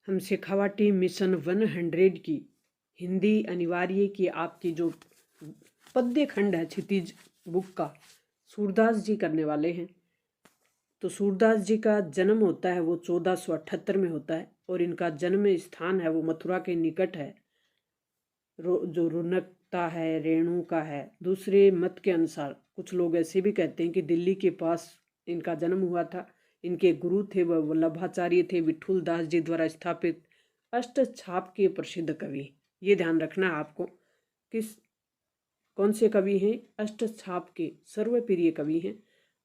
हम शेखावाटी मिशन 100 की हिंदी अनिवार्य की आपकी जो पद्य खंड है क्षितिज बुक का सूरदास जी करने वाले हैं। तो सूरदास जी का जन्म होता है वो 1478 में होता है और इनका जन्म स्थान है वो मथुरा के निकट है। जो रुनकता है रेणु का है। दूसरे मत के अनुसार कुछ लोग ऐसे भी कहते हैं कि दिल्ली के पास इनका जन्म हुआ था। इनके गुरु थे वह वल्लभाचार्य थे, विठुल दास जी द्वारा स्थापित अष्ट छाप के प्रसिद्ध कवि। ये ध्यान रखना है आपको किस कौन से कवि हैं, अष्ट छाप के सर्वप्रिय कवि हैं।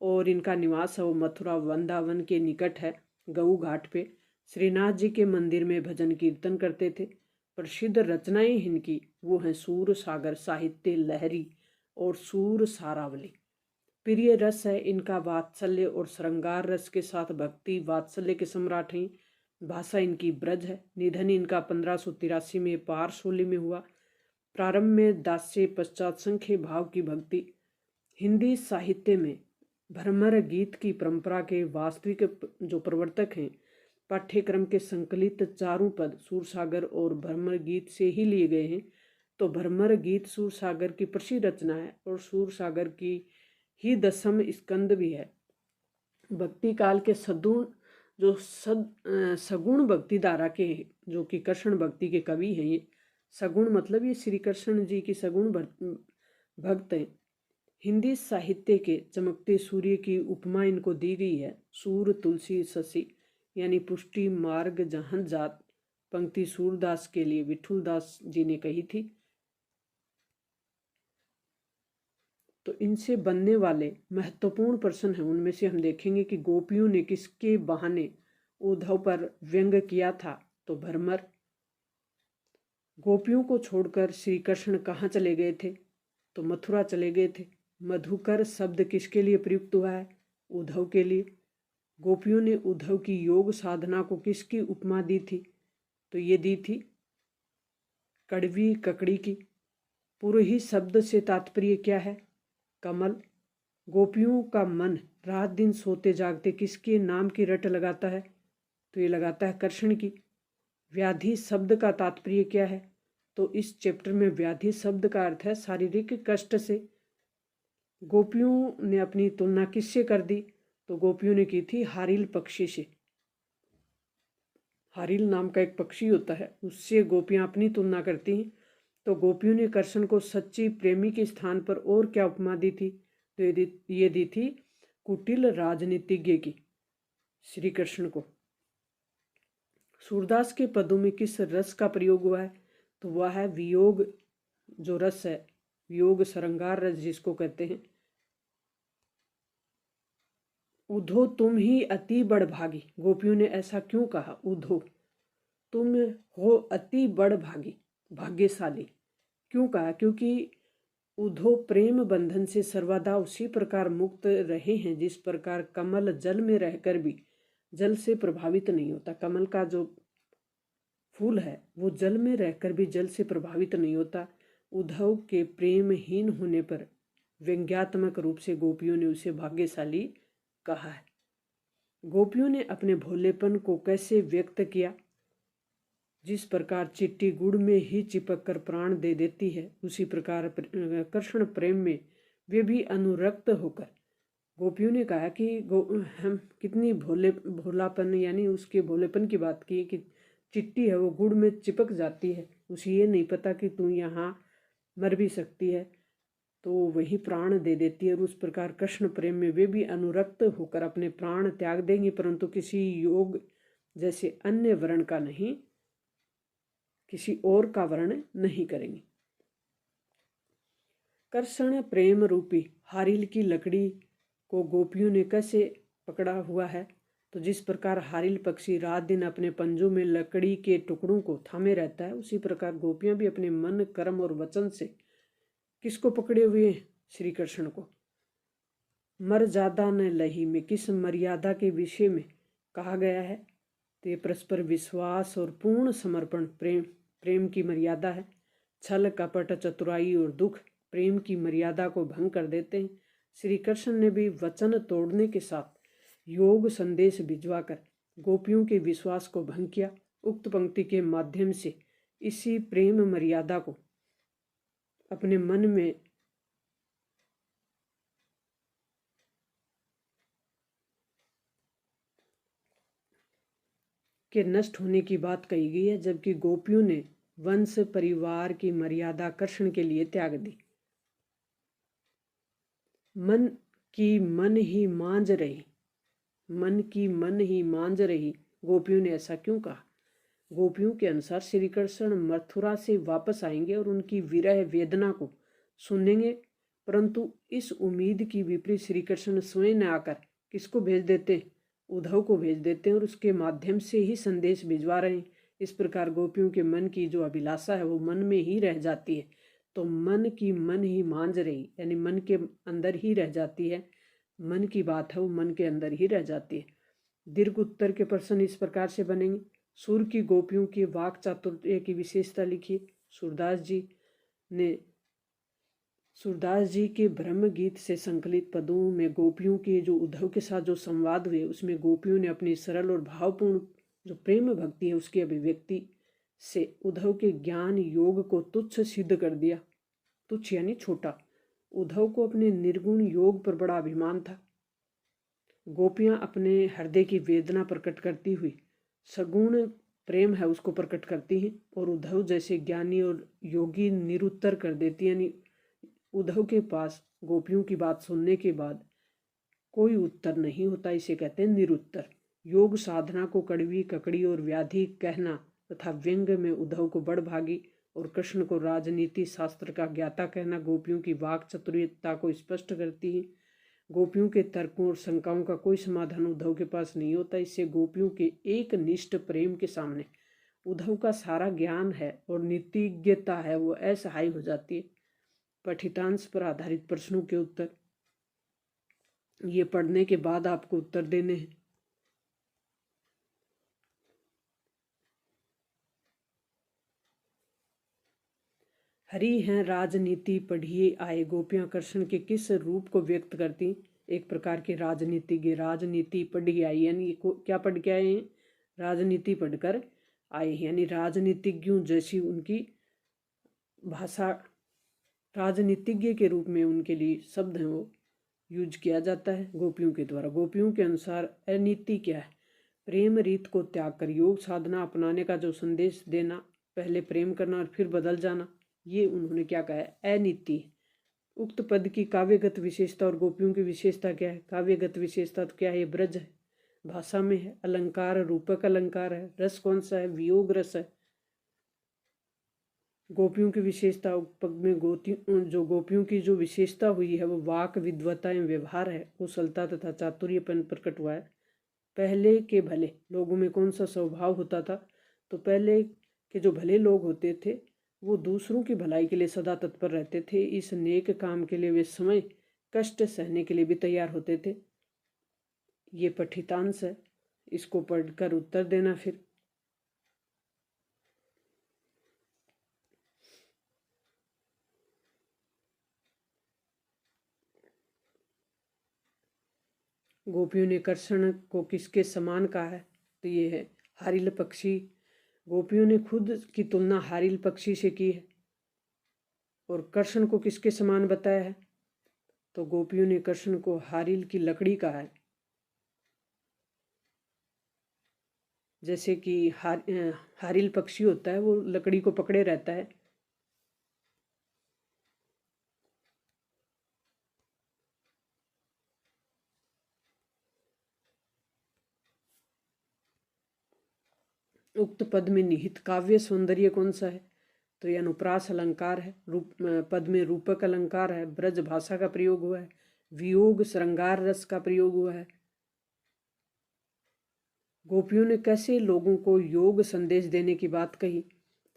और इनका निवास है वो मथुरा वृंदावन के निकट है, गऊ घाट पे। श्रीनाथ जी के मंदिर में भजन कीर्तन करते थे। प्रसिद्ध रचनाएं इनकी वो हैं सूर सागर, साहित्य लहरी और सूर सारावली। प्रिय रस है इनका वात्सल्य और श्रृंगार रस के साथ भक्ति वात्सल्य के सम्राट हैं। भाषा इनकी ब्रज है। निधन इनका 1583 में पारसोली में हुआ। प्रारंभ में दास्य, पश्चात संख्य भाव की भक्ति। हिंदी साहित्य में भ्रमर गीत की परंपरा के वास्तविक जो प्रवर्तक हैं। पाठ्यक्रम के संकलित चारों पद सूरसागर और भ्रमर गीत से ही लिए गए हैं। तो भ्रमर गीत सूरसागर की प्रसिद्ध रचना है और सूरसागर की ही 10वां स्कंद भी है। भक्ति काल के सगुण भक्ति धारा के जो कि कृष्ण भक्ति के कवि हैं। ये सगुण मतलब ये श्री कृष्ण जी की सगुण भक्त हैं। हिंदी साहित्य के चमकते सूर्य की उपमा इनको दी गई है। सूर तुलसी शशि यानी पुष्टि मार्ग जहां जात पंक्ति सूरदास के लिए विठुल दास जी ने कही थी। तो इनसे बनने वाले महत्वपूर्ण प्रश्न हैं। उनमें से हम देखेंगे कि गोपियों ने किसके बहाने उद्धव पर व्यंग किया था, तो भ्रमर। गोपियों को छोड़कर श्री कृष्ण कहाँ चले गए थे, तो मथुरा चले गए थे। मधुकर शब्द किसके लिए प्रयुक्त हुआ है, उद्धव के लिए। गोपियों ने उद्धव की योग साधना को किसकी उपमा दी थी, तो ये दी थी कड़वी ककड़ी की। पुरही शब्द से तात्पर्य क्या है, कमल। गोपियों का मन रात दिन सोते जागते किसके नाम की रट लगाता है, तो ये लगाता है कृष्ण की। व्याधि शब्द का तात्पर्य क्या है, तो इस चैप्टर में व्याधि शब्द का अर्थ है शारीरिक कष्ट से। गोपियों ने अपनी तुलना किससे कर दी, तो गोपियों ने की थी हारिल पक्षी से। हारिल नाम का एक पक्षी होता है, उससे गोपियां अपनी तुलना करती हैं। तो गोपियों ने कृष्ण को सच्ची प्रेमी के स्थान पर और क्या उपमा दी थी, तो ये दी थी कुटिल राजनीतिज्ञ की, श्री कृष्ण को। सूरदास के पदों में किस रस का प्रयोग हुआ है, तो वह है वियोग जो रस है, वियोग श्रृंगार रस जिसको कहते हैं। उधो तुम ही अति बड़भागी। गोपियों ने ऐसा क्यों कहा, उधो तुम हो अति बड़भागी, भाग्यशाली क्यों कहा, क्योंकि उधो प्रेम बंधन से सर्वदा उसी प्रकार मुक्त रहे हैं जिस प्रकार कमल जल में रहकर भी जल से प्रभावित नहीं होता। कमल का जो फूल है वो जल में रहकर भी जल से प्रभावित नहीं होता। उद्धव के प्रेमहीन होने पर व्यंग्यात्मक रूप से गोपियों ने उसे भाग्यशाली कहा है। गोपियों ने अपने भोलेपन को कैसे व्यक्त किया, जिस प्रकार चिट्टी गुड़ में ही चिपक कर प्राण दे देती है, उसी प्रकार कृष्ण प्रेम में वे भी अनुरक्त होकर। गोपियों ने कहा कि हम कितनी भोलापन यानी उसके भोलेपन की बात की कि चिट्टी है वो गुड़ में चिपक जाती है, उसे ये नहीं पता कि तू यहाँ मर भी सकती है, तो वही प्राण दे देती है। और उस प्रकार कृष्ण प्रेम में वे भी अनुरक्त होकर अपने प्राण त्याग देंगे, परंतु किसी योग जैसे अन्य वर्ण का नहीं, किसी और का वर्ण नहीं करेंगे। कृष्ण प्रेम रूपी हारिल की लकड़ी को गोपियों ने कैसे पकड़ा हुआ है, तो जिस प्रकार हारिल पक्षी रात दिन अपने पंजों में लकड़ी के टुकड़ों को थामे रहता है, उसी प्रकार गोपियां भी अपने मन कर्म और वचन से किसको पकड़े हुए हैं, श्री कृष्ण को। मर्यादा न लही में किस मर्यादा के विषय में कहा गया है, तो ये परस्पर विश्वास और पूर्ण समर्पण प्रेम की मर्यादा है। छल कपट चतुराई और दुख प्रेम की मर्यादा को भंग कर देते हैं। श्री कृष्ण ने भी वचन तोड़ने के साथ योग संदेश भिजवाकर गोपियों के विश्वास को भंग किया उक्त पंक्ति के माध्यम से इसी प्रेम मर्यादा को अपने मन में के नष्ट होने की बात कही गई है, जबकि गोपियों ने वंश परिवार की मर्यादा कृष्ण के लिए त्याग दी। मन की मन ही मांझ रही, मन की मन ही मांझ रही, गोपियों ने ऐसा क्यों कहा? गोपियों के अनुसार श्री कृष्ण मथुरा से वापस आएंगे और उनकी विरह वेदना को सुनेंगे, परंतु इस उम्मीद की विपरीत श्री कृष्ण स्वयं न आकर किसको भेज देते? उद्धव को भेज देते हैं और उसके माध्यम से ही संदेश भिजवा रहे हैं। इस प्रकार गोपियों के मन की जो अभिलाषा है वो मन में ही रह जाती है। तो मन की मन ही मांझ रही, यानी मन के अंदर ही रह जाती है। मन की बात है वो मन के अंदर ही रह जाती है। दीर्घ उत्तर के प्रश्न इस प्रकार से बनेंगे। सूर की गोपियों की वाक चातुर्य की विशेषता लिखिए। सूरदास जी के ब्रह्म गीत से संकलित पदों में गोपियों के जो उद्धव के साथ जो संवाद हुए उसमें गोपियों ने अपनी सरल और भावपूर्ण जो प्रेम भक्ति है उसकी अभिव्यक्ति से उद्धव के ज्ञान योग को तुच्छ सिद्ध कर दिया। तुच्छ यानी छोटा। उद्धव को अपने निर्गुण योग पर बड़ा अभिमान था। गोपियां अपने हृदय की वेदना प्रकट करती हुई सगुण प्रेम है उसको प्रकट करती हैं और उद्धव जैसे ज्ञानी और योगी निरुत्तर कर देती, यानी उद्धव के पास गोपियों की बात सुनने के बाद कोई उत्तर नहीं होता, इसे कहते हैं निरुत्तर। योग साधना को कड़वी ककड़ी और व्याधि कहना तथा व्यंग में उद्धव को बड़भागी और कृष्ण को राजनीति शास्त्र का ज्ञाता कहना गोपियों की वाक चतुर्यता को स्पष्ट करती है। गोपियों के तर्कों और शंकाओं का कोई समाधान उद्धव के पास नहीं होता। इससे गोपियों के एक निष्ठ प्रेम के सामने उद्धव का सारा ज्ञान है और नीतिज्ञता है वो असहाय हो जाती है। पठितांश पर आधारित प्रश्नों के उत्तर ये पढ़ने के बाद आपको उत्तर देने हैं। हरि हैं राजनीति पढ़िए आए, गोपियां कृष्ण के किस रूप को व्यक्त करती? एक प्रकार के राजनीतिज्ञ। राजनीति पढ़ी आई यानी क्या पढ़ के आए हैं? राजनीति पढ़कर आए, यानी राजनीतिज्ञों जैसी उनकी भाषा, राजनीतिज्ञ के रूप में उनके लिए शब्द हैं वो यूज किया जाता है गोपियों के द्वारा। गोपियों के अनुसार अनीति क्या है? प्रेम रीत को त्याग कर योग साधना अपनाने का जो संदेश देना, पहले प्रेम करना और फिर बदल जाना, ये उन्होंने क्या कहा है? अनीति। उक्त पद की काव्यगत विशेषता और गोपियों की विशेषता क्या है? काव्यगत विशेषता तो क्या है? ये ब्रज है, भाषा में है, अलंकार रूपक अलंकार है, रस कौन सा है? वियोग रस है। गोपियों की विशेषता पद में जो गोपियों की जो विशेषता हुई है वो वाक विद्वता एवं व्यवहार है, कुशलता तथा चातुर्यपन प्रकट हुआ है। पहले के भले लोगों में कौन सा स्वभाव होता था? तो पहले के जो भले लोग होते थे वो दूसरों की भलाई के लिए सदा तत्पर रहते थे। इस नेक काम के लिए वे समय कष्ट सहने के लिए भी तैयार होते थे। ये पठितांश है, इसको पढ़कर उत्तर देना। फिर गोपियों ने कृष्ण को किसके समान कहा है? तो ये है हारिल पक्षी। गोपियों ने खुद की तुलना हारिल पक्षी से की है। और कृष्ण को किसके समान बताया है? तो गोपियों ने कृष्ण को हारिल की लकड़ी कहा है। जैसे कि हारिल पक्षी होता है वो लकड़ी को पकड़े रहता है। उक्त पद में निहित काव्य सौंदर्य कौन सा है? तो यह अनुप्रास अलंकार है। पद में रूपक अलंकार है, ब्रज भाषा का प्रयोग हुआ है, वियोग श्रृंगार रस का प्रयोग हुआ है। गोपियों ने कैसे लोगों को योग संदेश देने की बात कही?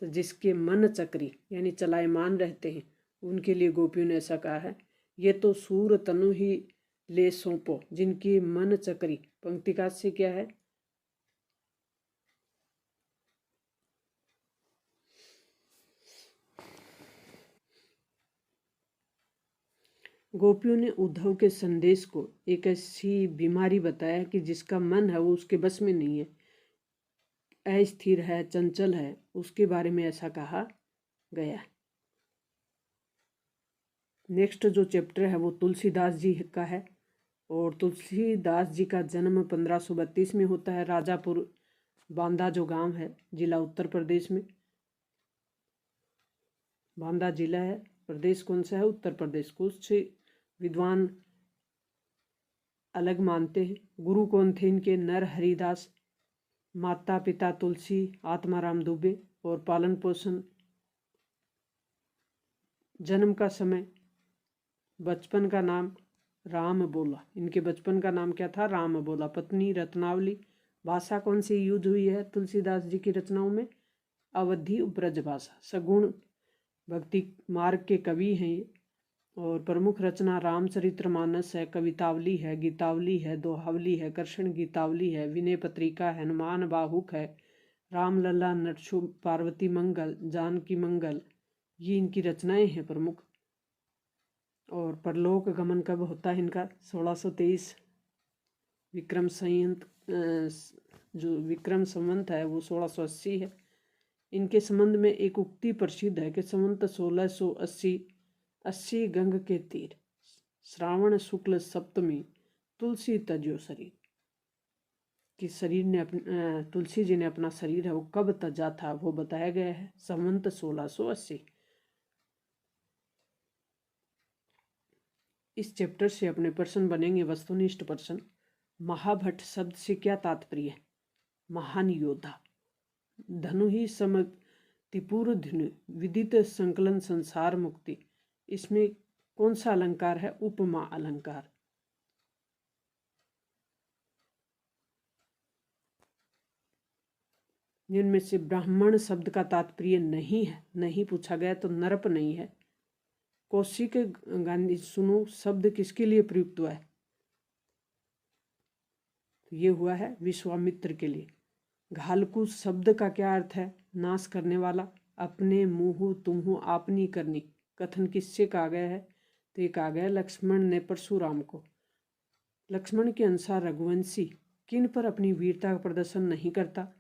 तो जिसके मन चक्री यानी चलायमान रहते हैं उनके लिए गोपियों ने ऐसा कहा है। ये तो सूर तनु ही ले सौंपो जिनकी मन चक्री। पंक्तिका से क्या है? गोपियों ने उद्धव के संदेश को एक ऐसी बीमारी बताया कि जिसका मन है वो उसके बस में नहीं है। अस्थिर है, चंचल है, उसके बारे में ऐसा कहा गया है। नेक्स्ट जो चैप्टर है वो तुलसीदास जी का है, और तुलसीदास जी का जन्म 1532 में होता है। राजापुर बांदा जो गांव है, जिला उत्तर प्रदेश में। बांदा जिला है, प्रदेश कौन सा है? उत्तर प्रदेश। कुछ विद्वान अलग मानते हैं। गुरु कौन थे इनके? नर हरिदास। माता पिता तुलसी आत्माराम दुबे। और पालन पोषण, जन्म का समय, बचपन का नाम राम बोला। इनके बचपन का नाम क्या था? राम बोला। पत्नी रत्नावली। भाषा कौन सी यूज हुई है तुलसीदास जी की रचनाओं में? अवधी ब्रज भाषा। सगुण भक्ति मार्ग के कवि हैं ये। और प्रमुख रचना रामचरितमानस है, कवितावली है, गीतावली है, दोहावली है, कृष्ण गीतावली है, विनय पत्रिका है, हनुमान बाहुक है, रामलला, नटशुभ, पार्वती मंगल, जानकी मंगल, ये इनकी रचनाएं हैं प्रमुख। और परलोक गमन कब होता है इनका? 1623 विक्रम संवत, जो विक्रम संवत है वो 1680 है। इनके संबंध में एक उक्ति प्रसिद्ध है कि संवत 1680 गंग के तीर, श्रावण शुक्ल सप्तमी, तुलसी तजो शरीर। कि शरीर ने तुलसी जी ने अपना शरीर है वो कब तजा था वो बताया गया है, संवत 1680। इस चैप्टर से अपने प्रश्न बनेंगे वस्तुनिष्ठ प्रश्न। महाभट्ट शब्द से क्या तात्पर्य है? महान योद्धा। धनु ही समतिपूर्व धनु, विदित संकलन संसार मुक्ति। इसमें कौन सा अलंकार है? उपमा अलंकार। जिनमें से ब्राह्मण शब्द का तात्पर्य नहीं है, नहीं पूछा गया तो नरप नहीं है। कौशिक गांधी सुनो शब्द किसके लिए प्रयुक्त हुआ है? ये हुआ है विश्वामित्र के लिए। घालकू शब्द का क्या अर्थ है? नाश करने वाला। अपने मुँह तुम्हु आपनी करनी, कथन किससे कहा गया है? तो ये कहा गया लक्ष्मण ने परशुराम को। लक्ष्मण के अनुसार रघुवंशी किन पर अपनी वीरता का प्रदर्शन नहीं करता?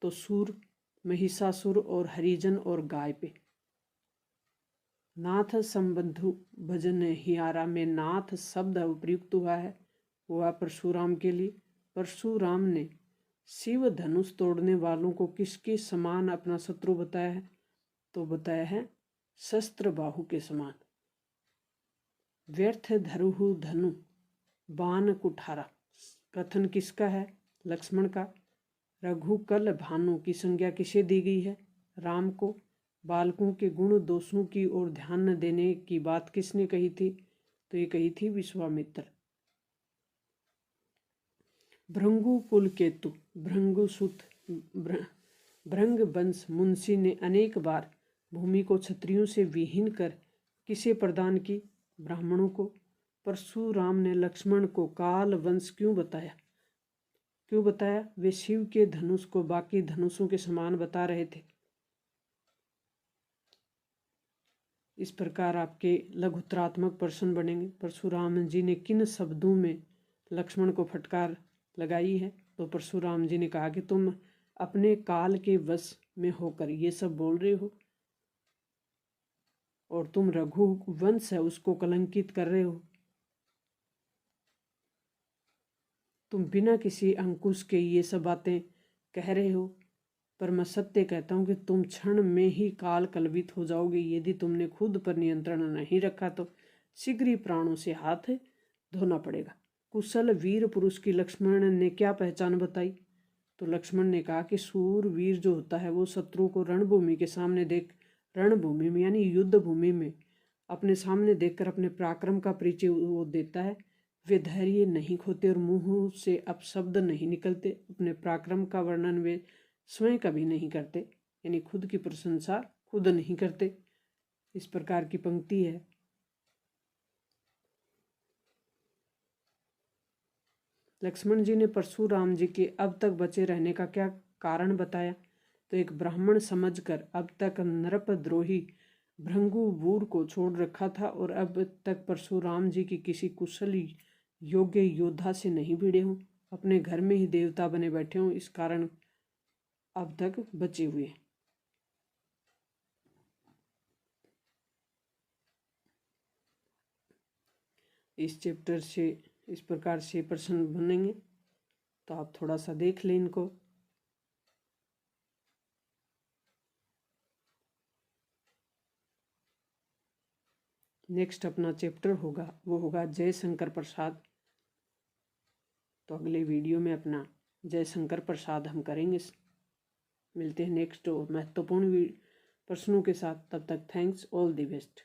तो सूर, महिषासुर और हरिजन और गाय पे। नाथ संबंधु भजन हियारा में नाथ शब्द प्रयुक्त हुआ है, हुआ परशुराम के लिए। परशुराम ने शिव धनुष तोड़ने वालों को किसके समान अपना शत्रु बताया है? तो बताया है शस्त्र बाहु के समान। व्यर्थ धरुहु धनु बाण कुठारा, कथन किसका है? लक्ष्मण का। रघुकल भानु की संज्ञा किसे दी गई है? राम को। बालकों के गुण दोषों की ओर ध्यान न देने की बात किसने कही थी? तो ये कही थी विश्वामित्र। भृंगु कुल केतु, भृंगुसुत, भृंग वंश मुंशी ने अनेक बार भूमि को क्षत्रियों से विहीन कर किसे प्रदान की? ब्राह्मणों को। परशुराम ने लक्ष्मण को काल वंश क्यों बताया? क्यों बताया? वे शिव के धनुष को बाकी धनुषों के समान बता रहे थे। इस प्रकार आपके लघुत्रात्मक प्रश्न बनेंगे। परशुराम जी ने किन शब्दों में लक्ष्मण को फटकार लगाई है? तो परशुराम जी ने कहा कि तुम अपने काल के वश में होकर ये सब बोल रहे हो, और तुम रघुवंश है उसको कलंकित कर रहे हो। तुम बिना किसी अंकुश के ये सब बातें कह रहे हो, पर मैं सत्य कहता हूँ कि तुम क्षण में ही काल कलवित हो जाओगे। यदि तुमने खुद पर नियंत्रण नहीं रखा तो शीघ्र ही प्राणों से हाथ धोना पड़ेगा। कुशल वीर पुरुष की लक्ष्मण ने क्या पहचान बताई? तो लक्ष्मण ने कहा कि सूर वीर जो होता है वो शत्रु को रणभूमि के सामने देख, रणभूमि में यानी युद्ध भूमि में अपने सामने देखकर अपने पराक्रम का परिचय वो देता है। वे धैर्य नहीं खोते और मुंह से अपशब्द नहीं निकलते। अपने पराक्रम का वर्णन वे स्वयं कभी नहीं करते, यानी खुद की प्रशंसा खुद नहीं करते। इस प्रकार की पंक्ति है। लक्ष्मण जी ने परशुराम जी के अब तक बचे रहने का क्या कारण बताया? तो एक ब्राह्मण समझकर अब तक नरपद्रोही भृंगुबूर को छोड़ रखा था, और अब तक परशुराम जी की किसी कुशल योग्य योद्धा से नहीं भिड़े हों। अपने घर में ही देवता बने बैठे हों, इस कारण अब तक बचे हुए। इस चैप्टर से इस प्रकार से प्रश्न बनेंगे, तो आप थोड़ा सा देख लें इनको। नेक्स्ट अपना चैप्टर होगा वो होगा जयशंकर प्रसाद। तो अगले वीडियो में अपना जयशंकर प्रसाद हम करेंगे। मिलते हैं नेक्स्ट महत्वपूर्ण प्रश्नों के साथ। तब तक थैंक्स, ऑल द बेस्ट।